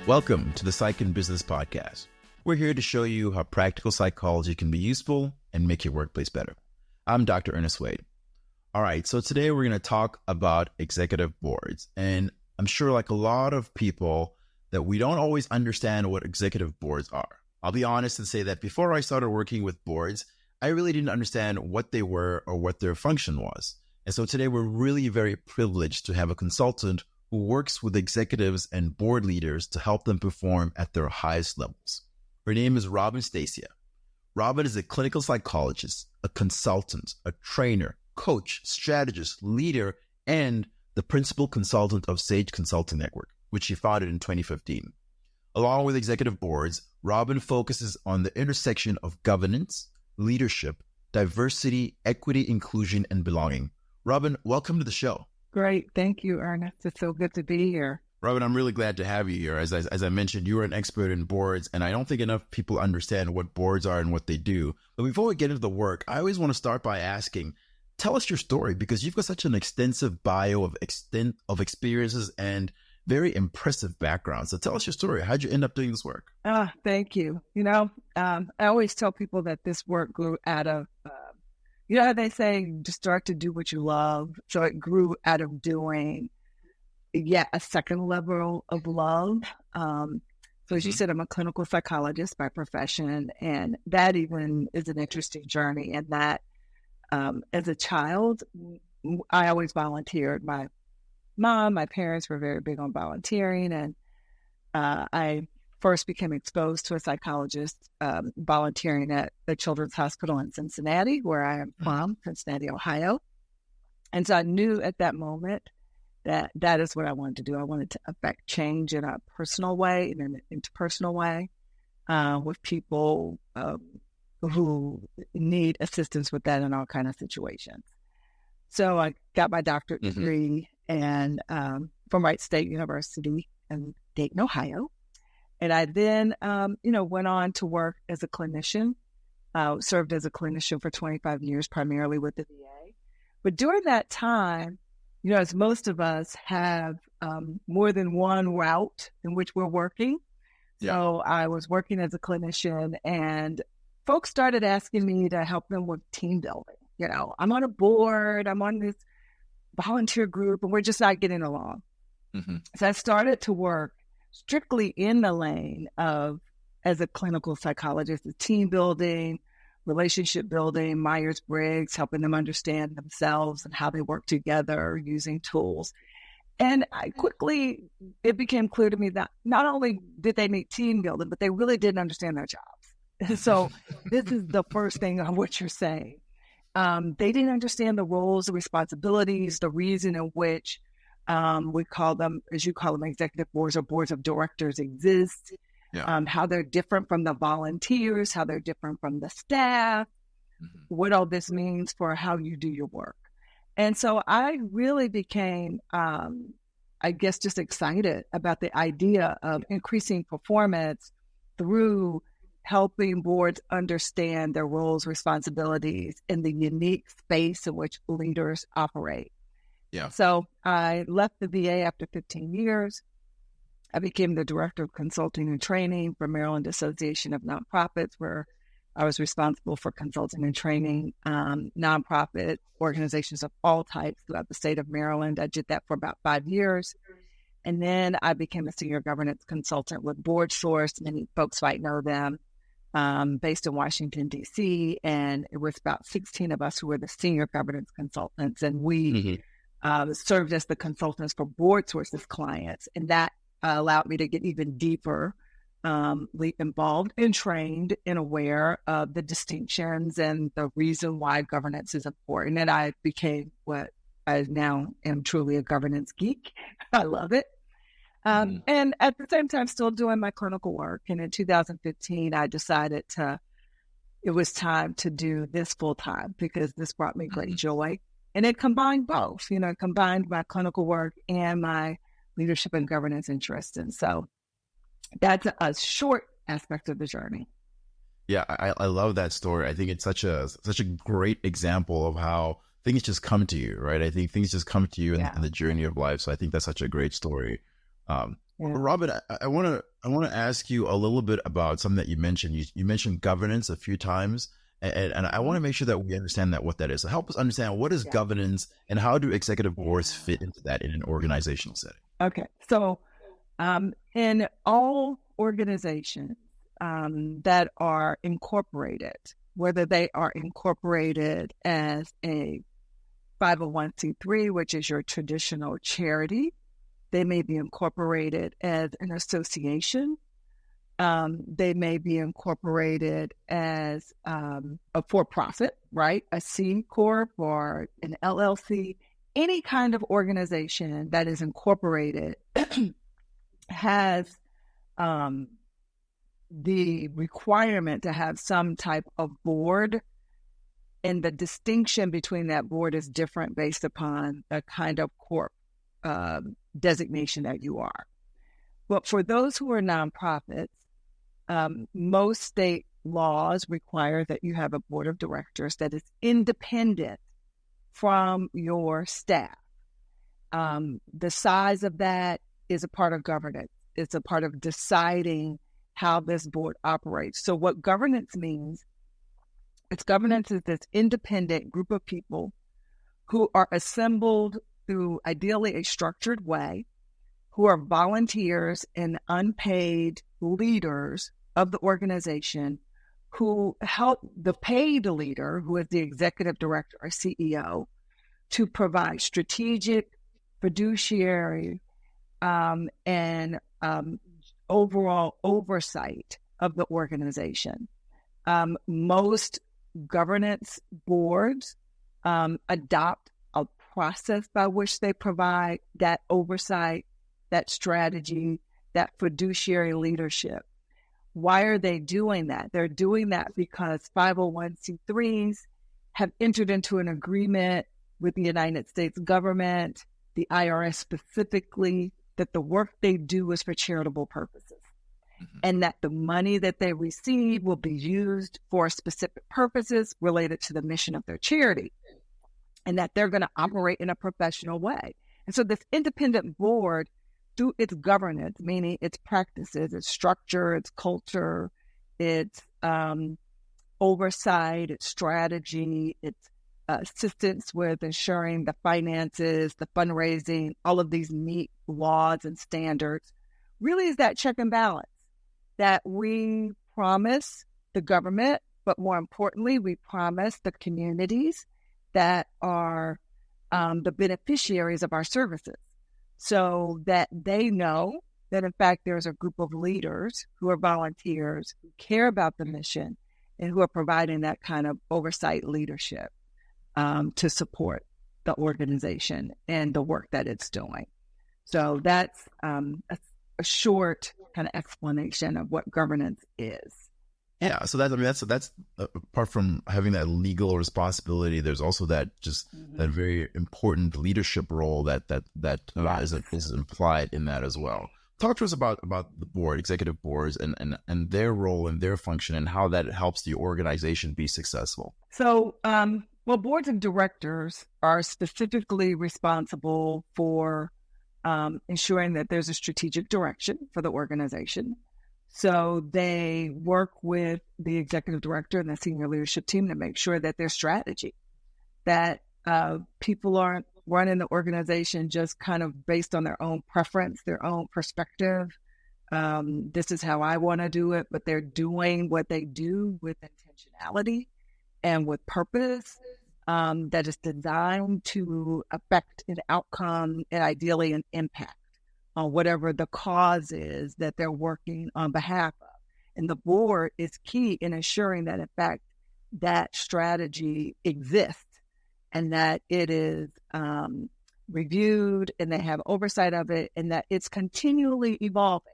Welcome to the Psych and Business Podcast. We're here to show you how practical psychology can be useful and make your workplace better. I'm Dr. Ernest Wayde. All right, so today we're going to talk about executive boards. And I'm sure like a lot of people that we don't always understand what executive boards are. I'll be honest and say that before I started working with boards, I really didn't understand what they were or what their function was. And so today we're really very privileged to have a consultant who works with executives and board leaders to help them perform at their highest levels. Her name is Stacia. Robin is a clinical psychologist, a consultant, a trainer, coach, strategist, leader, and the principal consultant of Psych Consulting Network, which she founded in 2015. Along with executive boards, Robin focuses on the intersection of governance, leadership, diversity, equity, inclusion, and belonging. Robin, welcome to the show. Great. Thank you, Ernest. It's so good to be here. Robin, I'm really glad to have you here. As I mentioned, you are an expert in boards, and I don't think enough people understand what boards are and what they do. But before we get into the work, I always want to start by asking, tell us your story, because you've got such an extensive bio of experiences and very impressive background. So tell us your story. How'd you end up doing this work? Thank you. I always tell people that this work grew out of how they say, just start to do what you love. So it grew out of doing, a second level of love. So as you said, I'm a clinical psychologist by profession, and that even is an interesting journey. And that as a child, I always volunteered. My parents were very big on volunteering, and I first became exposed to a psychologist volunteering at the Children's Hospital in Cincinnati, where I am from, Cincinnati, Ohio. And so I knew at that moment that that is what I wanted to do. I wanted to affect change in a personal way, in an interpersonal way, with people who need assistance with that in all kinds of situations. So I got my doctorate degree and from Wright State University in Dayton, Ohio. And I then, went on to work as a clinician, served as a clinician for 25 years, primarily with the VA. But during that time, as most of us have more than one route in which we're working. Yeah. So I was working as a clinician, and folks started asking me to help them with team building. I'm on a board, I'm on this volunteer group, and we're just not getting along. Mm-hmm. So I started to work strictly in the lane of, as a clinical psychologist, the team building, relationship building, Myers-Briggs, helping them understand themselves and how they work together using tools. And it became clear to me that not only did they need team building, but they really didn't understand their jobs. So this is the first thing on what you're saying. They didn't understand the roles, the responsibilities, the reason in which we call them, as you call them, executive boards or boards of directors exist, how they're different from the volunteers, how they're different from the staff, what all this means for how you do your work. And so I really became, just excited about the idea of increasing performance through helping boards understand their roles, responsibilities, and the unique space in which leaders operate. Yeah. So I left the VA after 15 years. I became the director of consulting and training for Maryland Association of Nonprofits, where I was responsible for consulting and training nonprofit organizations of all types throughout the state of Maryland. I did that for about 5 years. And then I became a senior governance consultant with Board Source. Many folks might know them, based in Washington, D.C. And it was about 16 of us who were the senior governance consultants. And we served as the consultants for Board Source's clients. And that allowed me to get even deeper involved and trained and aware of the distinctions and the reason why governance is important. And I became what I now am, truly a governance geek. I love it. And at the same time, still doing my clinical work. And in 2015, I decided it was time to do this full time because this brought me great joy. And it combined both, combined my clinical work and my leadership and governance interests. And so that's a short aspect of the journey. Yeah, I love that story. I think it's such a great example of how things just come to you, right? I think things just come to you in the journey of life. So I think that's such a great story. Robin, I want to ask you a little bit about something that you mentioned. You mentioned governance a few times, and I want to make sure that we understand what that is. So help us understand, what is governance, and how do executive boards fit into that in an organizational setting? Okay, so in all organizations that are incorporated, whether they are incorporated as a 501c3, which is your traditional charity, they may be incorporated as an association. They may be incorporated as a for-profit, right? A C Corp or an LLC. Any kind of organization that is incorporated has the requirement to have some type of board, and the distinction between that board is different based upon the kind of corp designation that you are. But for those who are nonprofits, most state laws require that you have a board of directors that is independent from your staff. The size of that is a part of governance. It's a part of deciding how this board operates. So what governance means, governance is this independent group of people who are assembled through ideally a structured way, who are volunteers and unpaid leaders of the organization, who help the paid leader, who is the executive director or CEO, to provide strategic, fiduciary, and overall oversight of the organization. Most governance boards adopt a process by which they provide that oversight, that strategy, that fiduciary leadership. Why are they doing that? They're doing that because 501c3s have entered into an agreement with the United States government, the IRS specifically, that the work they do is for charitable purposes, and that the money that they receive will be used for specific purposes related to the mission of their charity, and that they're going to operate in a professional way. And so this independent board, through its governance, meaning its practices, its structure, its culture, its oversight, its strategy, its assistance with ensuring the finances, the fundraising, all of these meet laws and standards, really is that check and balance that we promise the government, but more importantly, we promise the communities that are the beneficiaries of our services, so that they know that, in fact, there's a group of leaders who are volunteers, who care about the mission, and who are providing that kind of oversight leadership to support the organization and the work that it's doing. So that's a short kind of explanation of what governance is. Yeah, so that's apart from having that legal responsibility, there's also that that very important leadership role that is implied in that as well. Talk to us about the board, executive boards, and their role and their function, and how that helps the organization be successful. So, boards of directors are specifically responsible for ensuring that there's a strategic direction for the organization. So they work with the executive director and the senior leadership team to make sure that there's strategy, that people aren't running the organization just kind of based on their own preference, their own perspective. This is how I want to do it, but they're doing what they do with intentionality and with purpose that is designed to affect an outcome and ideally an impact on whatever the cause is that they're working on behalf of. And the board is key in ensuring that, in fact, that strategy exists and that it is reviewed and they have oversight of it and that it's continually evolving.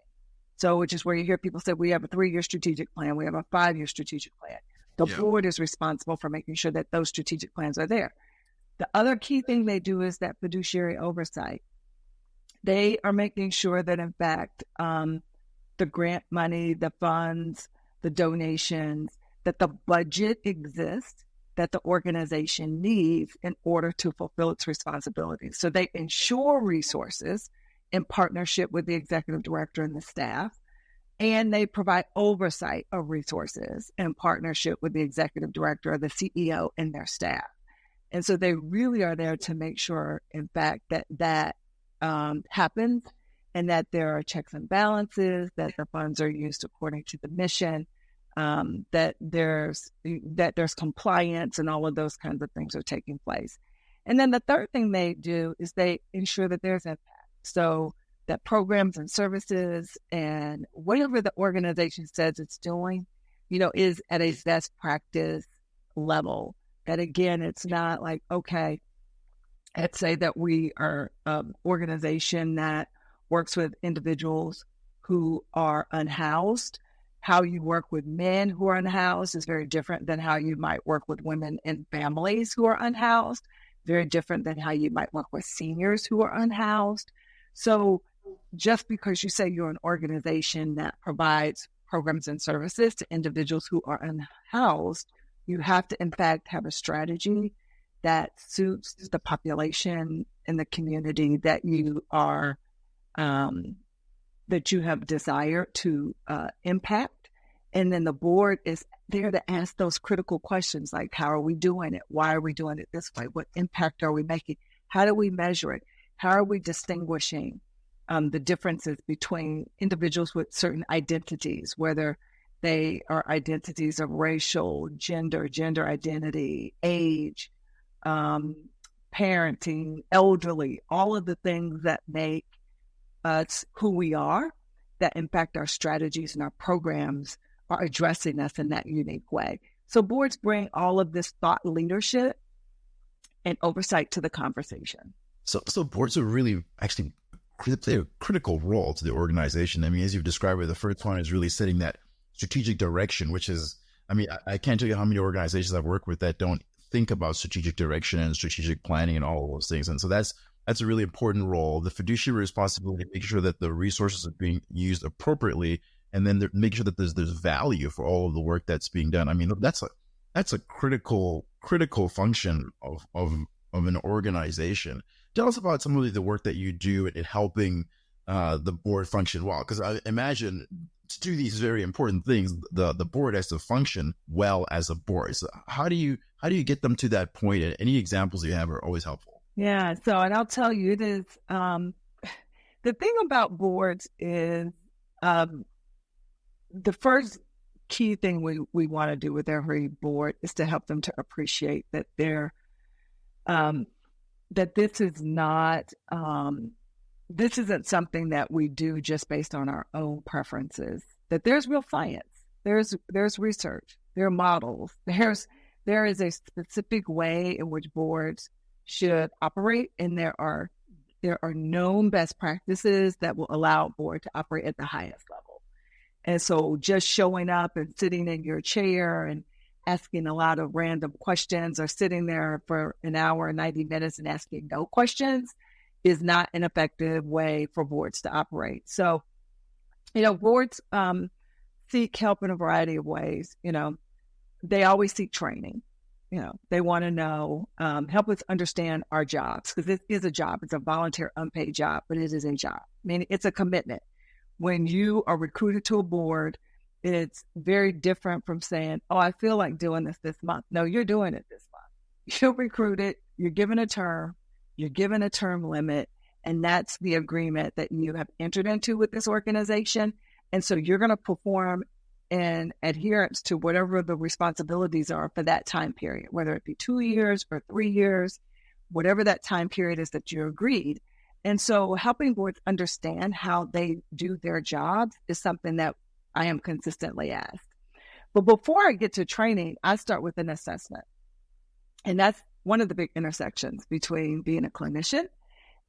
So, which is where you hear people say, we have a 3-year strategic plan, we have a 5-year strategic plan. The board is responsible for making sure that those strategic plans are there. The other key thing they do is that fiduciary oversight. They are making sure that, in fact, the grant money, the funds, the donations, that the budget exists, that the organization needs in order to fulfill its responsibilities. So they ensure resources in partnership with the executive director and the staff. And they provide oversight of resources in partnership with the executive director or the CEO and their staff. And so they really are there to make sure, in fact, that happens, and that there are checks and balances, that the funds are used according to the mission, that there's compliance, and all of those kinds of things are taking place. And then the third thing they do is they ensure that there's impact. So that programs and services and whatever the organization says it's doing, is at a best practice level. That again, it's not like, okay, let's say that we are an organization that works with individuals who are unhoused. How you work with men who are unhoused is very different than how you might work with women in families who are unhoused, very different than how you might work with seniors who are unhoused. So just because you say you're an organization that provides programs and services to individuals who are unhoused, you have to, in fact, have a strategy that suits the population in the community that you are, that you have desire to impact. And then the board is there to ask those critical questions like, how are we doing it? Why are we doing it this way? What impact are we making? How do we measure it? How are we distinguishing the differences between individuals with certain identities, whether they are identities of racial, gender identity, age, parenting, elderly, all of the things that make us who we are, that in fact our strategies and our programs are addressing us in that unique way. So boards bring all of this thought leadership and oversight to the conversation. So boards are really actually play a critical role to the organization. I mean, as you've described it, the first one is really setting that strategic direction, which is, I mean, I can't tell you how many organizations I've worked with that don't think about strategic direction and strategic planning and all of those things. And so that's a really important role. The fiduciary responsibility to make sure that the resources are being used appropriately, and then make sure that there's value for all of the work that's being done. I mean, that's a critical function of an organization. Tell us about some of the work that you do in helping the board function well, because I imagine to do these very important things, the board has to function well as a board. So how do you get them to that point? And any examples you have are always helpful. Yeah. So, and I'll tell you, it is the thing about boards is the first key thing we want to do with every board is to help them to appreciate that they're that this is not this isn't something that we do just based on our own preferences. That there's real science, there's research, there are models, there is a specific way in which boards should operate, and there are known best practices that will allow a board to operate at the highest level. And so just showing up and sitting in your chair and asking a lot of random questions, or sitting there for an hour, 90 minutes and asking no questions, is not an effective way for boards to operate. So, boards seek help in a variety of ways. They always seek training. They want to know, help us understand our jobs, because this is a job. It's a volunteer, unpaid job, but it is a job. I mean, it's a commitment. When you are recruited to a board, it's very different from saying, oh, I feel like doing this month. No, you're doing it this month. You're recruited, you're given a term, you're given a term limit, and that's the agreement that you have entered into with this organization. And so you're going to perform in adherence to whatever the responsibilities are for that time period, whether it be 2 years or 3 years, whatever that time period is that you agreed. And so helping boards understand how they do their jobs is something that I am consistently asked. But before I get to training, I start with an assessment. And that's one of the big intersections between being a clinician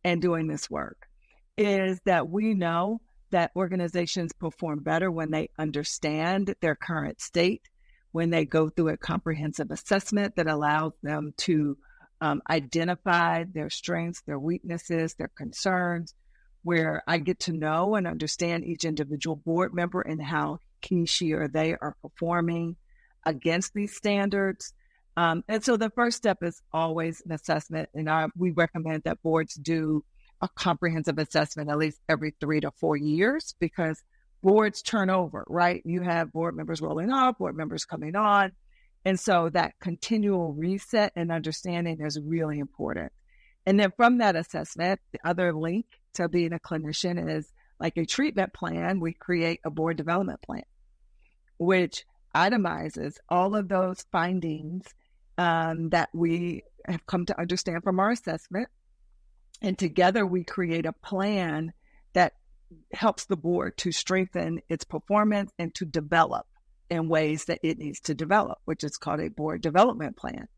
and doing this work, is that we know that organizations perform better when they understand their current state, when they go through a comprehensive assessment that allows them to identify their strengths, their weaknesses, their concerns, where I get to know and understand each individual board member and how he, she, or they are performing against these standards. And so the first step is always an assessment. And we recommend that boards do a comprehensive assessment at least every 3 to 4 years, because boards turn over, right? You have board members rolling off, board members coming on. And so that continual reset and understanding is really important. And then from that assessment, the other link to being a clinician is like a treatment plan. We create a board development plan, which itemizes all of those findings that we have come to understand from our assessment. And together we create a plan that helps the board to strengthen its performance and to develop in ways that it needs to develop, which is called a board development plan.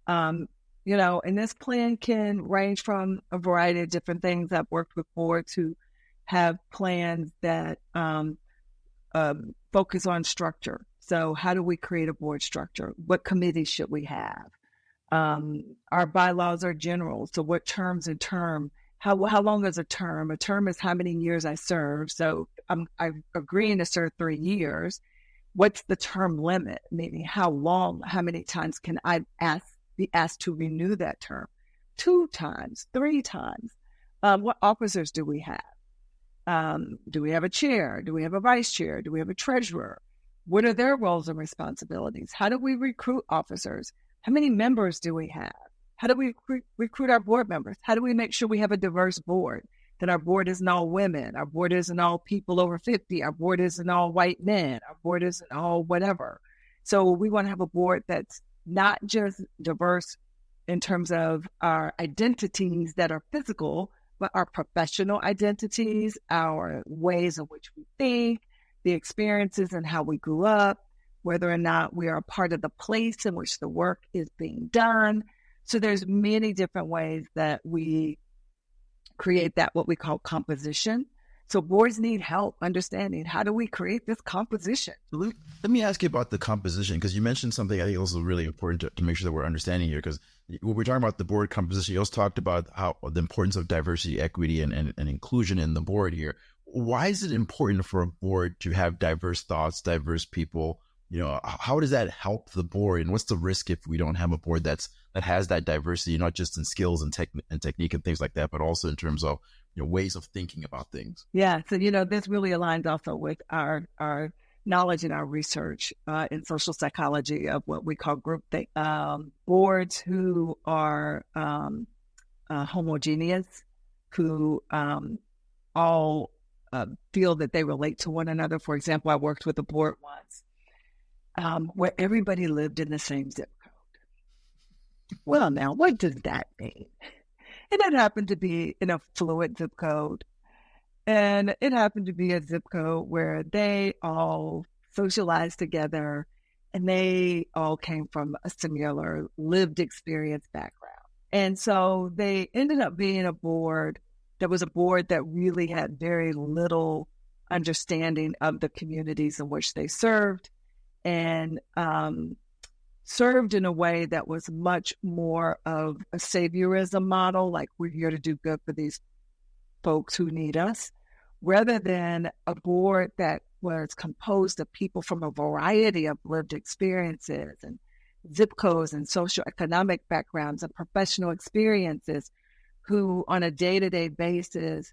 And this plan can range from a variety of different things. I've worked with boards who have plans that focus on structure. So how do we create a board structure? What committees should we have? Our bylaws are general. So what terms and term? How long is a term? A term is how many years I serve. So I'm agreeing to serve 3 years. What's the term limit? Meaning how long, how many times can I be asked to renew that term? 2 times, 3 times. What officers do we have? Do we have a chair? Do we have a vice chair? Do we have a treasurer? What are their roles and responsibilities? How do we recruit officers? How many members do we have? How do we recruit our board members? How do we make sure we have a diverse board? That our board isn't all women, our board isn't all people over 50, our board isn't all white men, our board isn't all whatever. So we want to have a board that's not just diverse in terms of our identities that are physical, but our professional identities, our ways in which we think, the experiences and how we grew up, whether or not we are a part of the place in which the work is being done. So there's many different ways that we create that, what we call composition. So boards need help understanding, how do we create this composition? Let me ask you about the composition, because you mentioned something I think also really important to make sure that we're understanding here, because when we're talking about the board composition, you also talked about how the importance of diversity, equity, and inclusion in the board here. Why is it important for a board to have diverse thoughts, diverse people? How does that help the board? And what's the risk if we don't have a board that has that diversity, not just in skills and technique and things like that, but also in terms of ways of thinking about things? Yeah. So, this really aligns also with our knowledge and our research in social psychology of what we call groupthink. Boards who are homogeneous, who all feel that they relate to one another. For example, I worked with a board once where everybody lived in the same zip code. Well, now, what does that mean? And it happened to be an affluent zip code. And it happened to be a zip code where they all socialized together and they all came from a similar lived experience background. And so they ended up being a board that was a board that really had very little understanding of the communities in which they served, and served in a way that was much more of a saviorism model, like we're here to do good for these folks who need us, rather than a board that was composed of people from a variety of lived experiences and zip codes and socioeconomic backgrounds and professional experiences, who on a day-to-day basis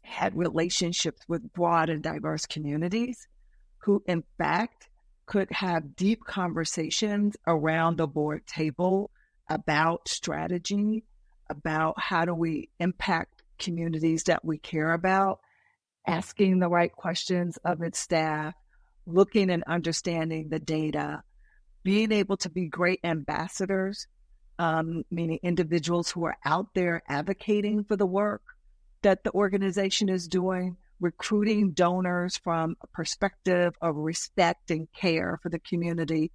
had relationships with broad and diverse communities, who in fact could have deep conversations around the board table about strategy, about how do we impact communities that we care about, asking the right questions of its staff, looking and understanding the data, being able to be great ambassadors, meaning individuals who are out there advocating for the work that the organization is doing, recruiting donors from a perspective of respect and care for the community.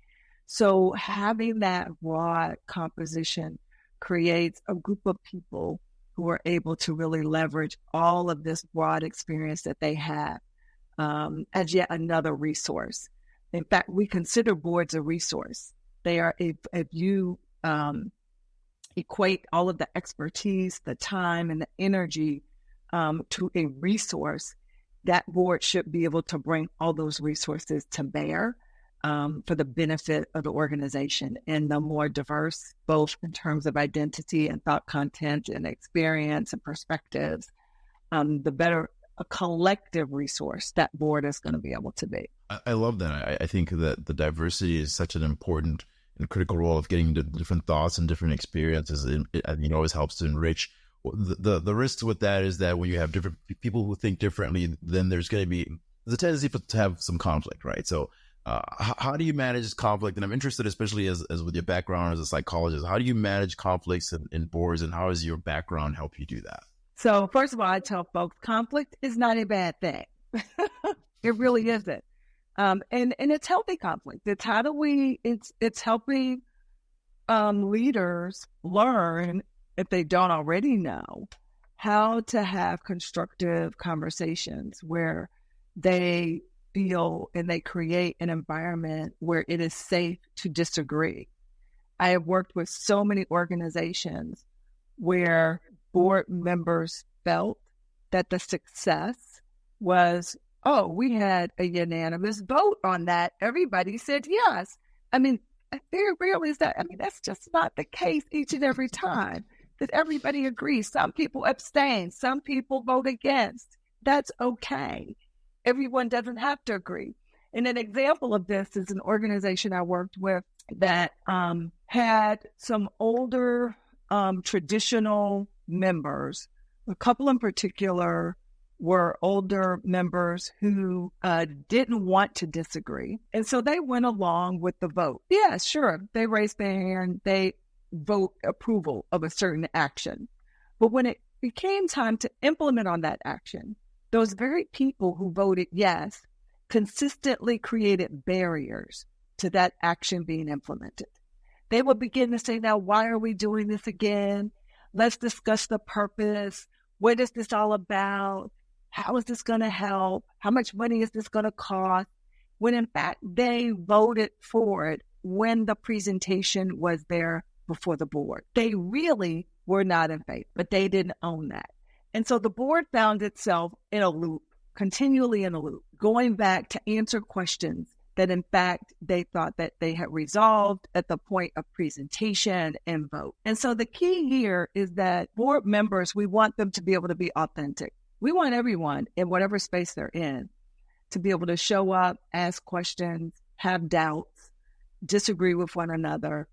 So having that broad composition creates a group of people who are able to really leverage all of this broad experience that they have as yet another resource. In fact, we consider boards a resource. They are, if you equate all of the expertise, the time, and the energy to a resource, that board should be able to bring all those resources to bear for the benefit of the organization. And the more diverse, both in terms of identity and thought content and experience and perspectives, the better a collective resource that board is going to be able to be. I love that. I think that the diversity is such an important and critical role of getting the different thoughts and different experiences. It always helps to enrich. The risk with that is that when you have different people who think differently, then there's a tendency to have some conflict, right? So how do you manage conflict? And I'm interested, especially as with your background as a psychologist, how do you manage conflicts in boards, and how does your background help you do that? So first of all, I tell folks conflict is not a bad thing. It really isn't. And it's healthy conflict. It's helping leaders learn, if they don't already know, how to have constructive conversations where they feel and they create an environment where it is safe to disagree. I have worked with so many organizations where board members felt that the success was, oh, we had a unanimous vote on that. Everybody said yes. I mean, very rarely is that. I mean, that's just not the case each and every time that everybody agrees. Some people abstain. Some people vote against. That's okay. Everyone doesn't have to agree. And an example of this is an organization I worked with that had some older traditional members. A couple in particular were older members who didn't want to disagree. And so they went along with the vote. Yeah, sure. They raised their hand. They vote approval of a certain action. But when it became time to implement on that action, those very people who voted yes consistently created barriers to that action being implemented. They would begin to say, now, why are we doing this again? Let's discuss the purpose. What is this all about? How is this going to help? How much money is this going to cost? When in fact, they voted for it when the presentation was there before the board. They really were not in favor, but they didn't own that. And so the board found itself in a loop, continually in a loop, going back to answer questions that in fact they thought that they had resolved at the point of presentation and vote. And so the key here is that board members, we want them to be able to be authentic. We want everyone in whatever space they're in to be able to show up, ask questions, have doubts, disagree with one another.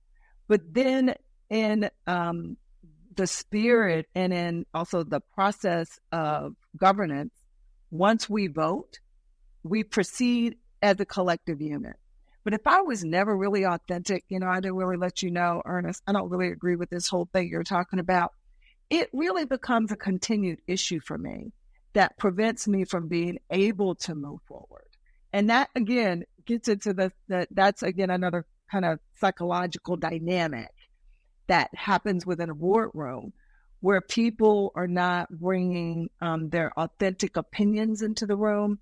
But then in the spirit and in also the process of governance, once we vote, we proceed as a collective unit. But if I was never really authentic, I didn't really let you know, Ernest, I don't really agree with this whole thing you're talking about, it really becomes a continued issue for me that prevents me from being able to move forward. And that, again, gets into that's, again, another kind of psychological dynamic that happens within a boardroom where people are not bringing their authentic opinions into the room.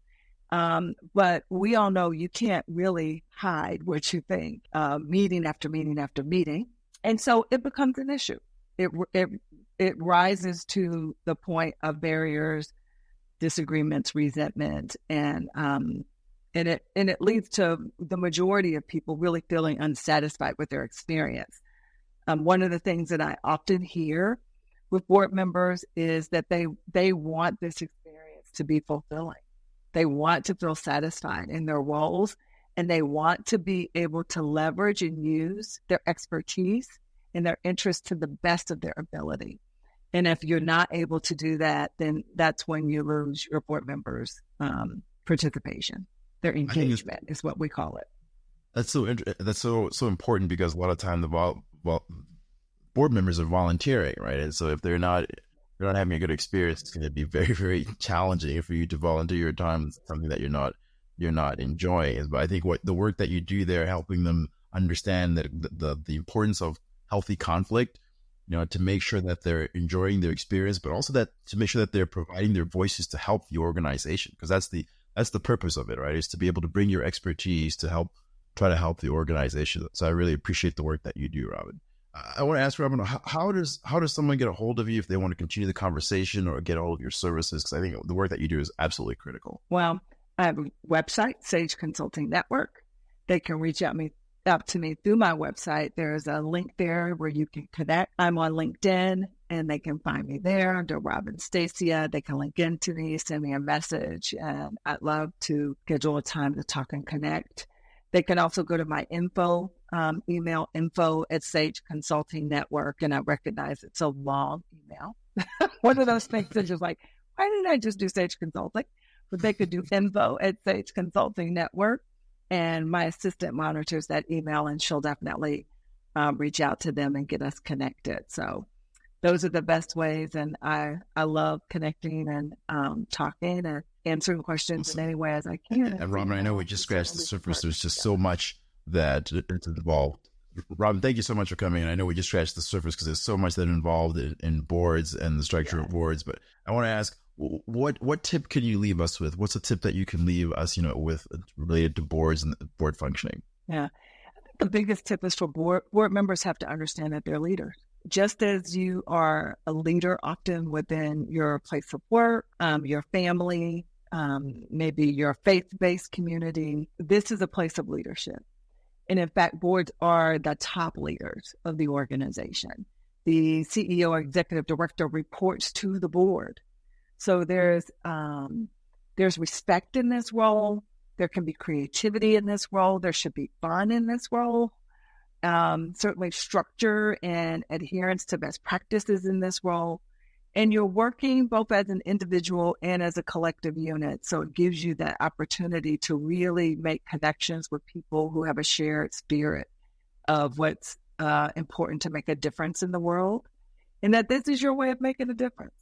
But we all know you can't really hide what you think, meeting after meeting after meeting. And so it becomes an issue. It rises to the point of barriers, disagreements, resentment, and it leads to the majority of people really feeling unsatisfied with their experience. One of the things that I often hear with board members is that they want this experience to be fulfilling. They want to feel satisfied in their roles, and they want to be able to leverage and use their expertise and their interests to the best of their ability. And if you're not able to do that, then that's when you lose your board members' participation. Their engagement is what we call it. That's so important, because a lot of time board members are volunteering, right? And so if they're not having a good experience, it's going to be very, very challenging for you to volunteer your time, something that you're not enjoying. But I think the work that you do there, helping them understand that the importance of healthy conflict, to make sure that they're enjoying their experience, but also that to make sure that they're providing their voices to help the organization, because that's the purpose of it, right? Is to be able to bring your expertise to try to help the organization. So I really appreciate the work that you do, Robin. I want to ask Robin, how does someone get a hold of you if they want to continue the conversation or get a hold of your services? Because I think the work that you do is absolutely critical. Well, I have a website, Sage Consulting Network. they can reach out to me through my website. There's a link there where you can connect. I'm on LinkedIn, and they can find me there under Robin Stacia. They can link into me, send me a message, and I'd love to schedule a time to talk and connect. They can also go to my email, info@Sage Consulting Network, and I recognize it's a long email. One of those things that's just like, why didn't I just do Sage Consulting? But they could do info@Sage Consulting Network, and my assistant monitors that email, and she'll definitely reach out to them and get us connected. So those are the best ways, and I love connecting and talking and answering questions in any way as I can. And Robin, I know we just scratched the surface. There's just so much that it's involved. Robin, thank you so much for coming. And I know we just scratched the surface because there's so much that involved in boards and the structure of boards. But I want to ask, what tip can you leave us with? What's a tip that you can leave us, with related to boards and board functioning? Yeah, I think the biggest tip is for board members have to understand that they're leaders. Just as you are a leader often within your place of work, your family, maybe your faith-based community, this is a place of leadership. And in fact, boards are the top leaders of the organization. The CEO or executive director reports to the board. So there's respect in this role. There can be creativity in this role. There should be fun in this role. Certainly structure and adherence to best practices in this role. And you're working both as an individual and as a collective unit. So it gives you that opportunity to really make connections with people who have a shared spirit of what's important to make a difference in the world, and that this is your way of making a difference.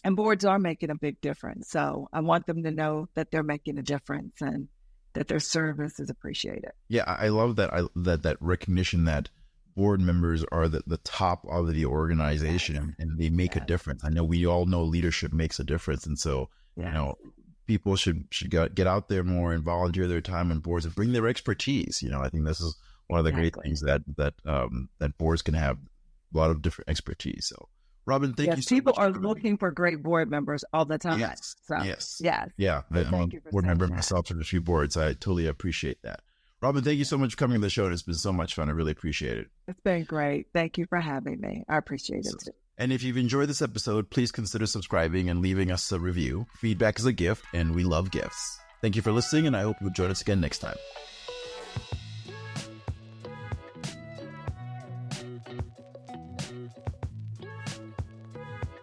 And boards are making a big difference. So I want them to know that they're making a difference and that their service is appreciated. Yeah, I love that. That recognition that board members are the top of the organization and they make a difference. I know we all know leadership makes a difference. And so, people should get out there more and volunteer their time on boards and bring their expertise. I think this is one of the great things that boards can have a lot of different expertise. So Robin, thank you so people much. People are looking for great board members all the time. Yes. So, yes. Yes. Yeah. I'm a board member myself in a few boards. I totally appreciate that. Robin, thank you so much for coming to the show. It's been so much fun. I really appreciate it. It's been great. Thank you for having me. I appreciate it too. And if you've enjoyed this episode, please consider subscribing and leaving us a review. Feedback is a gift, and we love gifts. Thank you for listening, and I hope you'll join us again next time.